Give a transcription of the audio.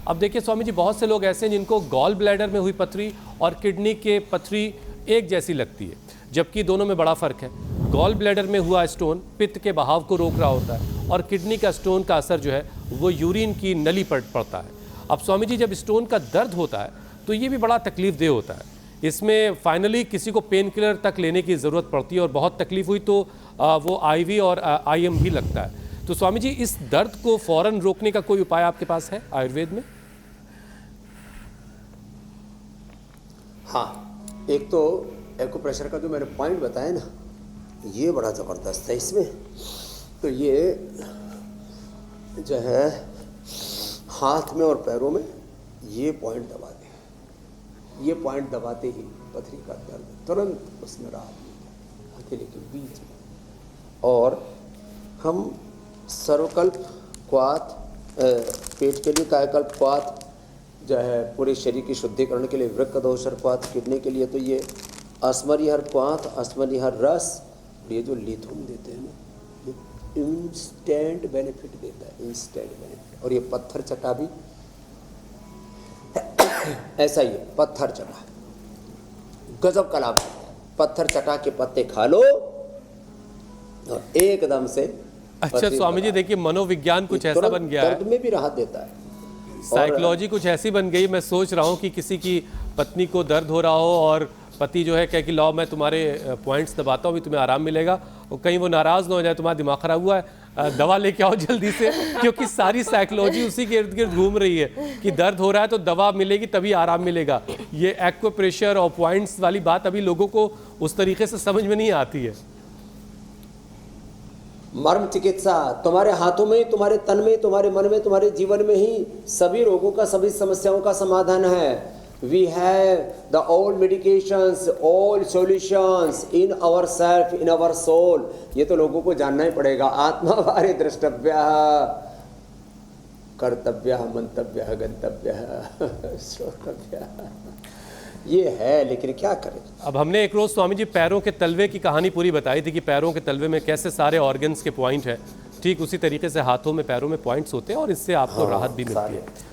अब देखिए स्वामी जी, बहुत से लोग ऐसे हैं जिनको गॉल ब्लैडर में हुई पथरी और किडनी के पथरी एक जैसी लगती है, जबकि दोनों में बड़ा फ़र्क है। गॉल ब्लैडर में हुआ स्टोन पित्त के बहाव को रोक रहा होता है और किडनी का स्टोन का असर जो है वो यूरिन की नली पर पड़ता है। अब स्वामी जी, जब स्टोन का दर्द होता है तो ये भी बड़ा तकलीफ़देह होता है। इसमें फाइनली किसी को पेन किलर तक लेने की ज़रूरत पड़ती है और बहुत तकलीफ़ हुई तो वो IV और IM भी लगता है। तो स्वामी जी, इस दर्द को फ़ौरन रोकने का कोई उपाय आपके पास है आयुर्वेद में? हाँ, एक तो एक्यूप्रेशर का जो मैंने पॉइंट बताया ना, ये बड़ा ज़बरदस्त है इसमें। तो ये जो है हाथ में और पैरों में ये पॉइंट दबा दें। ये पॉइंट दबाते ही पथरी का दर्द तुरंत उसमें राहत मिल जाए, हथेली के बीच में। और हम सर्वकल्प क्वाथ, पेट के लिए कायकल्प क्वाथ जो है, पूरे शरीर की शुद्धिकरण के लिए वृक्कदोषर क्वाथ, किडनी के लिए तो ये अस्मरिहर क्वाथ, अस्मरिहर रस, ये जो लिथुम देते हैं ना, ये इंस्टेंट बेनिफिट देता है, इंस्टेंट बेनिफिट। और ये पत्थर चटा भी ऐसा ही है, पत्थर चटा गजब का लाभ है। पत्थर चटा के पत्ते खा लो और एकदम से। अच्छा स्वामी जी, देखिए मनोविज्ञान कुछ ऐसा बन गया है, दर्द में भी राहत देता है। साइकोलॉजी कुछ ऐसी बन गई। मैं सोच रहा हूँ कि किसी की पत्नी को दर्द हो रहा हो और पति जो है कहे कि लाओ मैं तुम्हारे पॉइंट्स दबाता हूँ, भी तुम्हें आराम मिलेगा, और कहीं वो नाराज़ ना हो जाए, तुम्हारा दिमाग खराब हुआ है, दवा लेके आओ जल्दी से, क्योंकि सारी साइकोलॉजी उसी के इर्द गिर्द घूम रही है कि दर्द हो रहा है तो दवा मिलेगी तभी आराम मिलेगा। ये एक्यूप्रेशर और पॉइंट्स वाली बात अभी लोगों को उस तरीके से समझ में नहीं आती है। मर्म चिकित्सा तुम्हारे हाथों में, तुम्हारे तन में, तुम्हारे मन में, तुम्हारे जीवन में ही सभी रोगों का, सभी समस्याओं का समाधान है। We have the all medications, all solutions in ourself, in our soul. ये तो लोगों को जानना ही पड़ेगा। आत्मा वारे द्रष्टव्यः, कर्तव्यः, मंतव्यः, गंतव्यः, श्रोतव्यः। ये है, लेकिन क्या करें। अब हमने एक रोज़ स्वामी जी पैरों के तलवे की कहानी पूरी बताई थी कि पैरों के तलवे में कैसे सारे ऑर्गन्स के पॉइंट हैं, ठीक उसी तरीके से हाथों में, पैरों में पॉइंट्स होते हैं और इससे आपको राहत भी मिलती है।